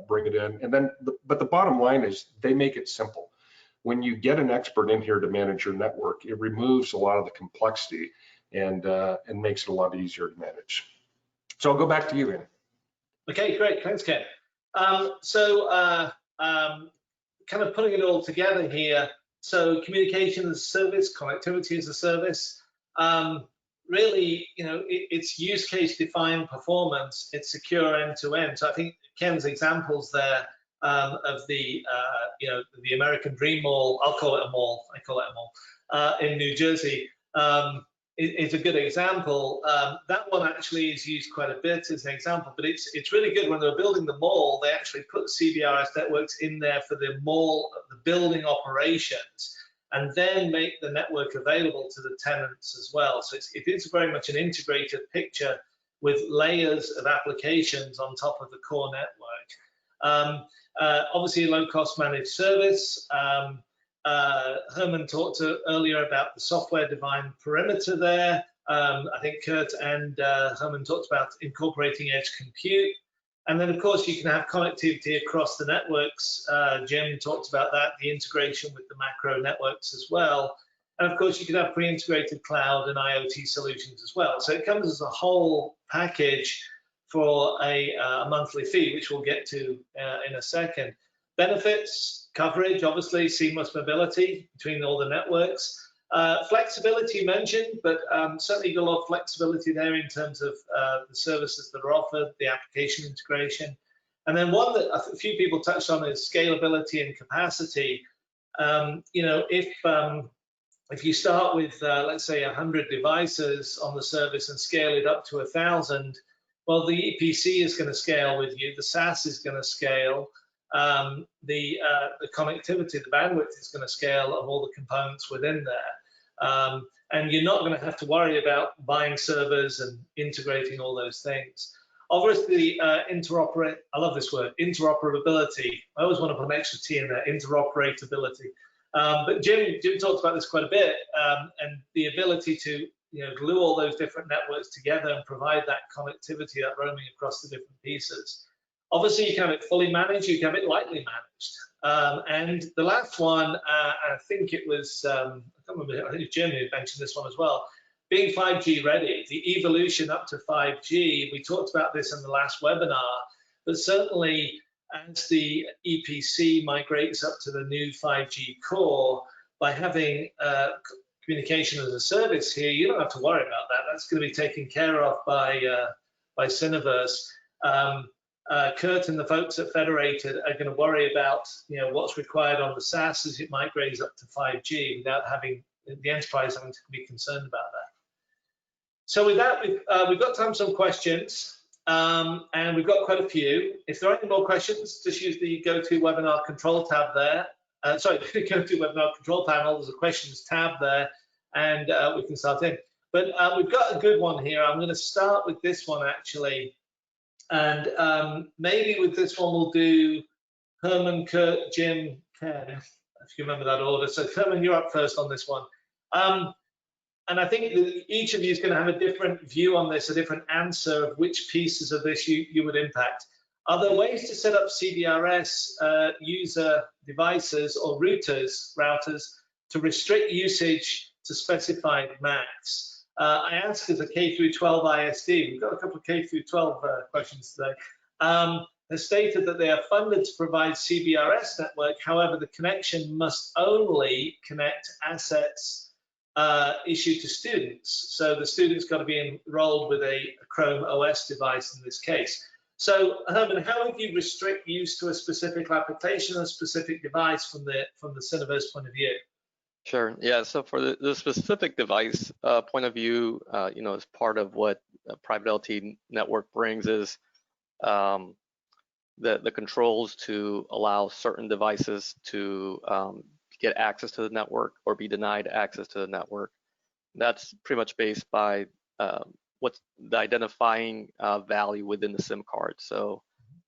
bring it in, and then, but the bottom line is they make it simple. When you get an expert in here to manage your network, it removes a lot of the complexity and makes it a lot easier to manage. So I'll go back to you, Iain. Okay, great, thanks, Ken. Kind of putting it all together here. So communication as a service, connectivity as a service. Really, it's use case defined performance. It's secure end to end. So I think Ken's examples there of the American Dream Mall. I call it a mall in New Jersey. Is a good example. That one actually is used quite a bit as an example, but it's really good. When they're building the mall, they actually put CBRS networks in there for the mall, the building operations, and then make the network available to the tenants as well. So it is very much an integrated picture with layers of applications on top of the core network. Obviously, a low-cost managed service. Herman talked earlier about the software-defined perimeter there. I think Kurt and Herman talked about incorporating edge compute. And then, of course, you can have connectivity across the networks. Jim talked about that, the integration with the macro networks as well. And of course, you can have pre-integrated cloud and IoT solutions as well. So it comes as a whole package for a monthly fee, which we'll get to in a second. Benefits, coverage, obviously, seamless mobility between all the networks. Flexibility mentioned, but certainly got a lot of flexibility there in terms of the services that are offered, the application integration. And then one that a few people touched on is scalability and capacity. You know, if you start with, let's say, 100 devices on the service and scale it up to 1,000, well, the EPC is going to scale with you, the CaaS is going to scale, the connectivity, the bandwidth is going to scale of all the components within there. And you're not going to have to worry about buying servers and integrating all those things. Obviously, I love this word, interoperability. I always want to put an extra T in there, interoperability. But Jim talked about this quite a bit, and the ability to glue all those different networks together and provide that connectivity, that roaming across the different pieces. Obviously, you can have it fully managed, you can have it lightly managed. And the last one, I think it was, I can't remember, I think it was Jim who mentioned this one as well, being 5G ready, the evolution up to 5G. We talked about this in the last webinar, but certainly as the EPC migrates up to the new 5G core, by having communication as a service here, you don't have to worry about that. That's going to be taken care of by Syniverse. Kurt and the folks at Federated are going to worry about what's required on the SaaS as it migrates up to 5G without having the enterprise having to be concerned about that. So with that, we've got time for some questions, and we've got quite a few. If there are any more questions, just use the GoToWebinar control tab there. Sorry, GoToWebinar control panel. There's a questions tab there, and we can start in. But we've got a good one here. I'm going to start with this one actually, and maybe with this one we'll do Herman, Kurt, Jim, Ken, if you remember that order. So Herman, you're up first on this one. And I think that each of you is going to have a different view on this, a different answer of which pieces of this you would impact. Are there ways to set up CBRS user devices or routers to restrict usage to specified MACs? I asked as a K through 12 ISD, we've got a couple of K through 12 questions today, has stated that they are funded to provide CBRS network. However, the connection must only connect assets issued to students. So the student's got to be enrolled with a Chrome OS device in this case. So Herman, how would you restrict use to a specific application, a specific device from the Syniverse point of view? Sure. Yeah. So for the specific device point of view, as part of what a private LTE network brings is the controls to allow certain devices to get access to the network or be denied access to the network. That's pretty much based by what's the identifying value within the SIM card. So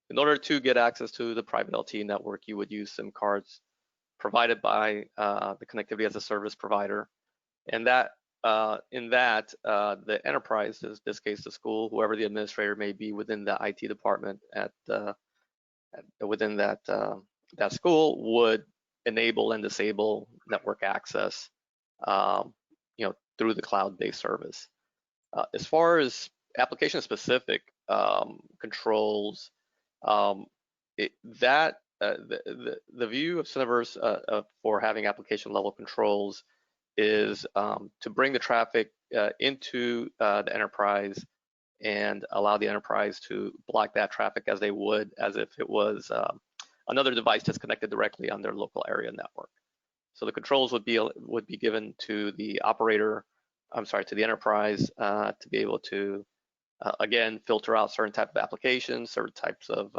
in order to get access to the private LTE network, you would use SIM cards provided by the connectivity as a service provider. And that the enterprise, in this case the school, whoever the administrator may be within the IT department within that school, would enable and disable network access through the cloud-based service. As far as application-specific controls, the view of Syniverse for having application-level controls is to bring the traffic into the enterprise and allow the enterprise to block that traffic as they would as if it was another device that's connected directly on their local area network. So the controls would be given to the operator, to the enterprise to be able to again filter out certain type of applications, certain types of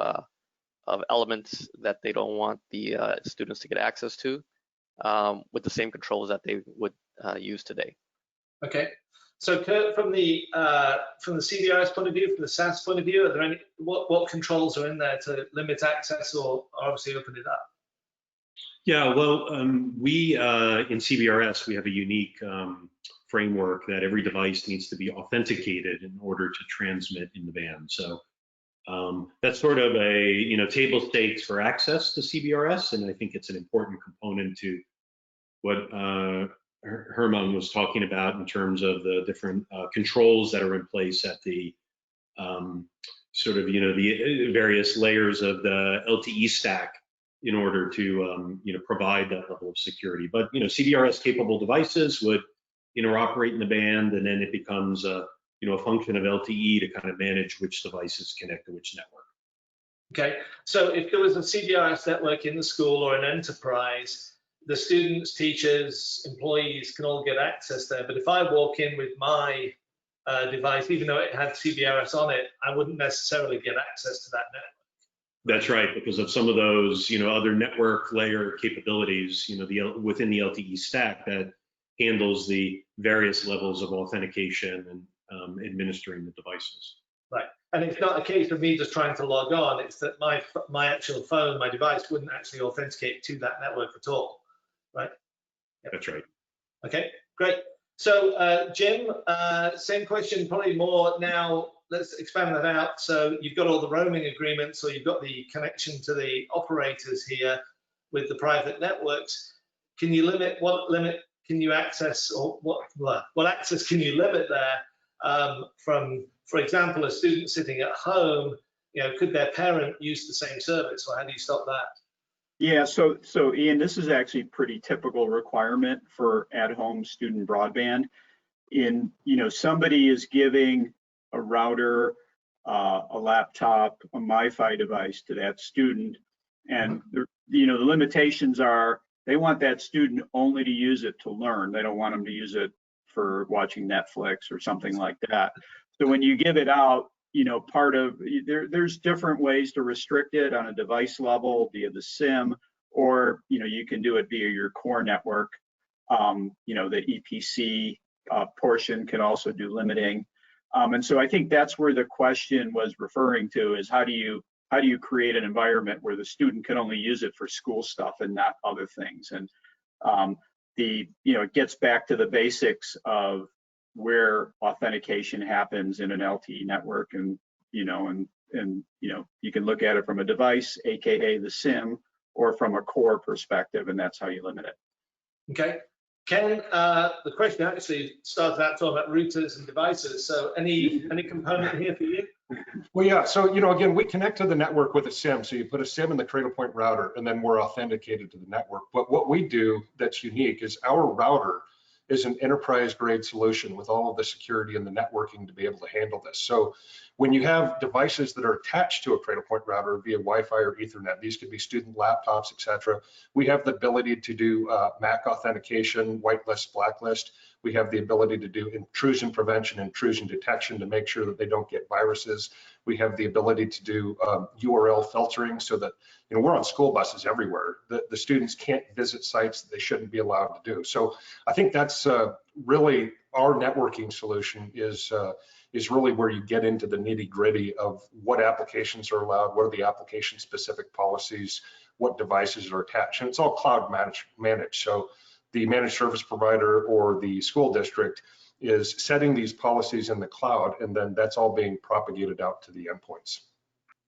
elements that they don't want the students to get access to, with the same controls that they would use today. Okay. So Kurt, from the CBRS point of view, from the CaaS point of view, are there any what controls are in there to limit access or obviously open it up? Yeah, well, we in CBRS, we have a unique framework that every device needs to be authenticated in order to transmit in the band. So that's sort of a table stakes for access to CBRS, and I think it's an important component to what Herman was talking about in terms of the different controls that are in place at the sort of the various layers of the LTE stack in order to provide that level of security. But CBRS capable devices would interoperate in the band, and then it becomes a function of LTE to kind of manage which devices connect to which network. Okay, so if there was a CBRS network in the school or an enterprise, the students, teachers, employees can all get access there. But if I walk in with my device, even though it had CBRS on it, I wouldn't necessarily get access to that network. That's right, because of some of those other network layer capabilities within the LTE stack that handles the various levels of authentication and administering the devices. Right, and it's not a case of me just trying to log on, it's that my actual phone, my device, wouldn't actually authenticate to that network at all, right? Yep. That's right. Okay, great. So Jim, same question, probably more now. Let's expand that out. So you've got all the roaming agreements, or you've got the connection to the operators here with the private networks. Can you limit, what limit can you access, or what access can you limit there from, for example, a student sitting at home, could their parent use the same service, or how do you stop that? Yeah, so Ian, this is actually pretty typical requirement for at-home student broadband. Somebody is giving a router, a laptop, a MiFi device to that student, and the limitations are they want that student only to use it to learn. They don't want them to use it for watching Netflix or something like that. So when you give it out, there's different ways to restrict it on a device level via the SIM, or you can do it via your core network. The EPC portion can also do limiting. And so I think that's where the question was referring to, is how do you create an environment where the student can only use it for school stuff and not other things? And it gets back to the basics of where authentication happens in an LTE network, and you can look at it from a device, aka the SIM, or from a core perspective, and that's how you limit it. Okay. Ken, the question actually started out talking about routers and devices. So any component here for you? Well, yeah. So, again, we connect to the network with a SIM. So you put a SIM in the Cradlepoint router, and then we're authenticated to the network. But what we do that's unique is our router is an enterprise grade solution with all of the security and the networking to be able to handle this. So when you have devices that are attached to a Cradlepoint router via Wi-Fi or Ethernet, these could be student laptops, etc. We have the ability to do MAC authentication, whitelist, blacklist. We have the ability to do intrusion prevention, intrusion detection to make sure that they don't get viruses. We have the ability to do URL filtering so that, we're on school buses everywhere. The students can't visit sites that they shouldn't be allowed to do. So I think that's really our networking solution is really where you get into the nitty gritty of what applications are allowed, what are the application specific policies, what devices are attached, and it's all cloud managed. So the managed service provider or the school district is setting these policies in the cloud, and then that's all being propagated out to the endpoints.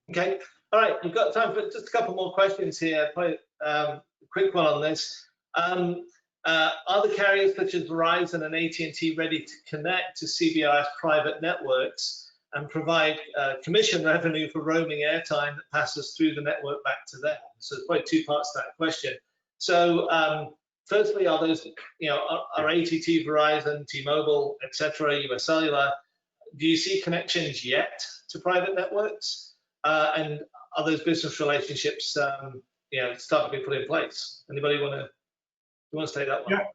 Okay, all right, we've got time for just a couple more questions here. Probably a quick one on this. Are the carriers such as Verizon and AT&T ready to connect to CBRS private networks and provide commission revenue for roaming airtime that passes through the network back to them? So there's probably two parts to that question. So firstly, are those, are AT&T, Verizon, T-Mobile, etc., US Cellular, do you see connections yet to private networks? And are those business relationships, starting to be put in place? Anybody want to take that one? Yeah,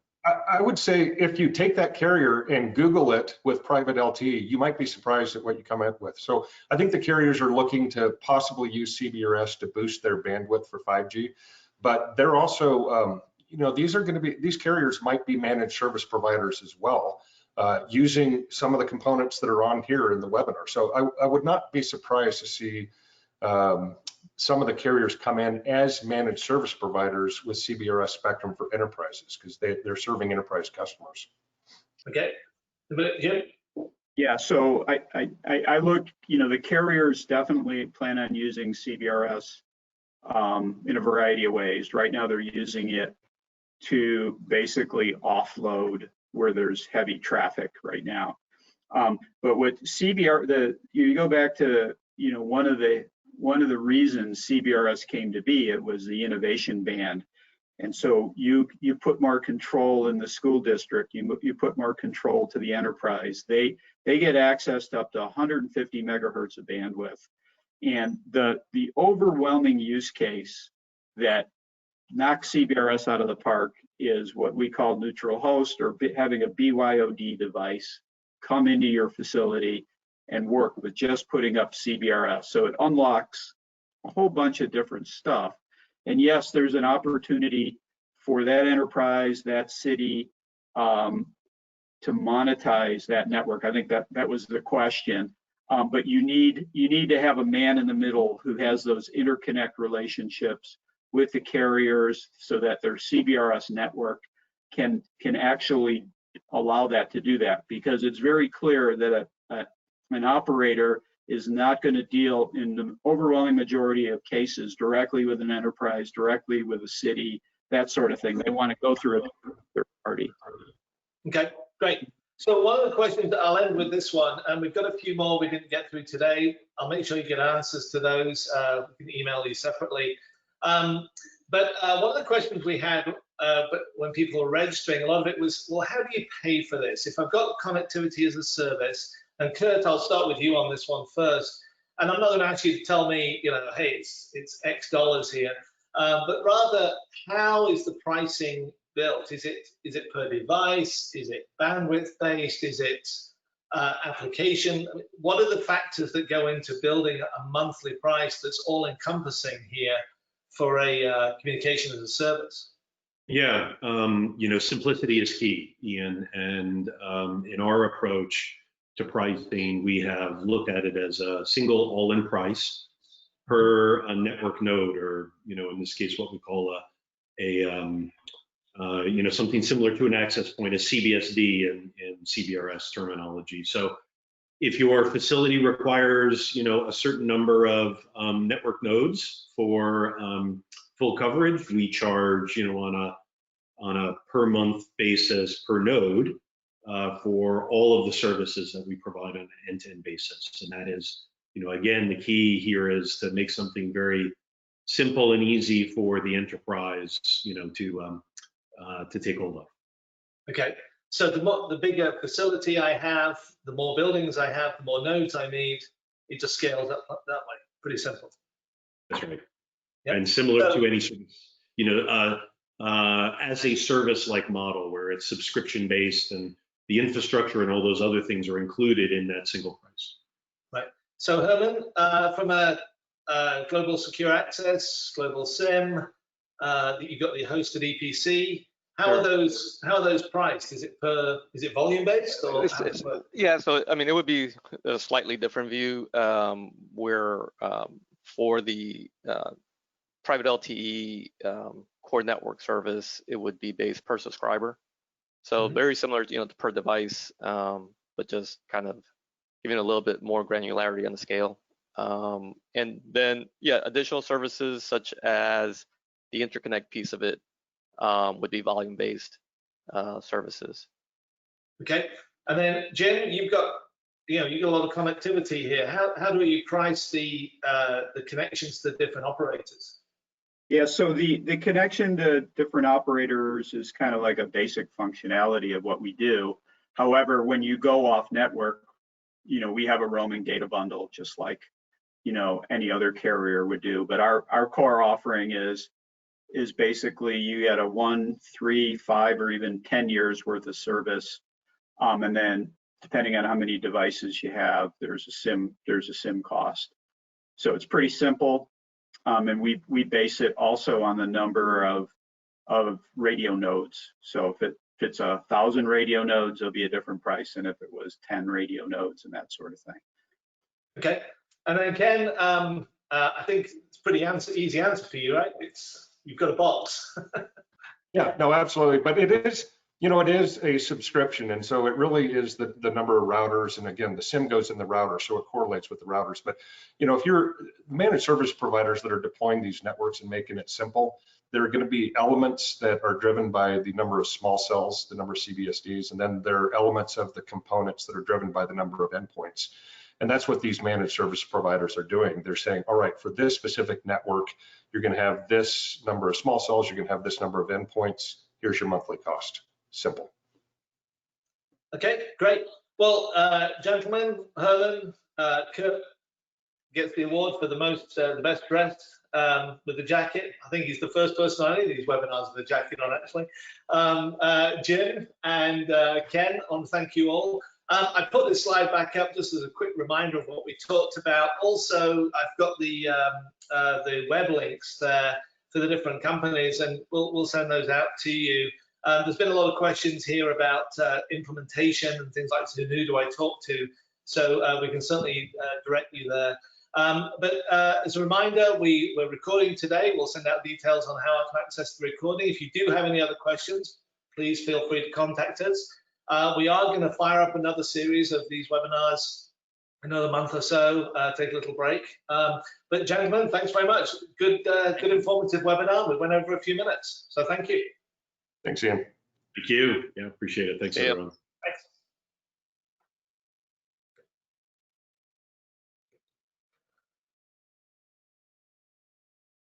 I would say if you take that carrier and Google it with private LTE, you might be surprised at what you come up with. So I think the carriers are looking to possibly use CBRS to boost their bandwidth for 5G, but they're also, these carriers might be managed service providers as well. using some of the components that are on here in the webinar. So I would not be surprised to see some of the carriers come in as managed service providers with CBRS spectrum for enterprises, because they're serving enterprise customers. Okay. Jim? Yeah, so I look, the carriers definitely plan on using CBRS in a variety of ways. Right now, they're using it to basically offload where there's heavy traffic right now. But with you go back to, one of the reasons CBRS came to be, it was the innovation band. And so you put more control in the school district, you put more control to the enterprise. They get access to up to 150 megahertz of bandwidth. And the overwhelming use case that knocks CBRS out of the park is what we call neutral host, or having a BYOD device come into your facility and work with just putting up CBRS. So it unlocks a whole bunch of different stuff. And yes, there's an opportunity for that enterprise, that city, to monetize that network. I think that was the question. But you need to have a man in the middle who has those interconnect relationships with the carriers, so that their CBRS network can actually allow that to do that. Because it's very clear that an operator is not going to deal in the overwhelming majority of cases directly with an enterprise, directly with a city, that sort of thing. They want to go through a third party. Okay, great. So one of the questions, I'll end with this one, and we've got a few more we didn't get through today. I'll make sure you get answers to those. We can email you separately. But one of the questions we had but when people were registering, a lot of it was, well, how do you pay for this? If I've got connectivity as a service, and Kurt, I'll start with you on this one first. And I'm not going to ask you to tell me, hey, it's X dollars here, but rather, how is the pricing built? Is it per device? Is it bandwidth based? Is it application? What are the factors that go into building a monthly price that's all encompassing here for a communication as a service? Yeah, simplicity is key, Ian. And in our approach to pricing, we have looked at it as a single all-in price per a network node, or in this case, what we call something similar to an access point, a CBSD in CBRS terminology. So if your facility requires, a certain number of network nodes for full coverage, we charge, on a per month basis per node for all of the services that we provide on an end-to-end basis. And that is, again, the key here is to make something very simple and easy for the enterprise, to take hold of. Okay, so the bigger facility I have, the more buildings I have, the more nodes I need, it just scales up that way. Pretty simple. That's right. Yep. And similar to any service, as a service-like model where it's subscription-based and the infrastructure and all those other things are included in that single price. Right. So Herman, from a global secure access, global SIM, you got the hosted EPC. How are those priced? Is it volume based or? Yeah, so I mean, it would be a slightly different view where for the private LTE core network service, it would be based per subscriber. So very similar, to per device, but just kind of giving a little bit more granularity on the scale. And then, yeah, additional services such as the interconnect piece of it would be volume-based services. Okay, and then Jim, you've got a lot of connectivity here. How do you price the connections to different operators? Yeah, so the connection to different operators is kind of like a basic functionality of what we do. However, when you go off network, we have a roaming data bundle, just like any other carrier would do. But our core offering is basically you get a 1, 3, 5, or even 10 years worth of service, and then depending on how many devices you have, there's a SIM cost. So it's pretty simple. And we base it also on the number of radio nodes. So If it's 1,000 radio nodes, it'll be a different price than if it was 10 radio nodes and that sort of thing. Okay, and then Ken, I think it's pretty easy answer for you, right? You've got a box. Yeah, no, absolutely. But it is, it is a subscription. And so it really is the number of routers. And again, the SIM goes in the router, so it correlates with the routers. But, if you're managed service providers that are deploying these networks and making it simple, there are going to be elements that are driven by the number of small cells, the number of CBSDs, and then there are elements of the components that are driven by the number of endpoints. And that's what these managed service providers are doing. They're saying, all right, for this specific network, you're going to have this number of small cells, you're going to have this number of endpoints. Here's your monthly cost. Simple. Okay, great. Well, gentlemen, Herman, Kurt gets the award for the best dressed with the jacket. I think he's the first person on any of these webinars with a jacket on, actually. Jim and Ken, I want to thank you all. I put this slide back up just as a quick reminder of what we talked about. Also, I've got the web links there for the different companies, and we'll send those out to you. There's been a lot of questions here about implementation and things like, so who do I talk to? So we can certainly direct you there. But as a reminder, we're recording today. We'll send out details on how to access the recording. If you do have any other questions, please feel free to contact us. We are going to fire up another series of these webinars another month or so, take a little break. But gentlemen, thanks very much. Good informative webinar. We went over a few minutes, so thank you. Thanks, Ian. Thank you. Yeah, appreciate it. Thanks, everyone.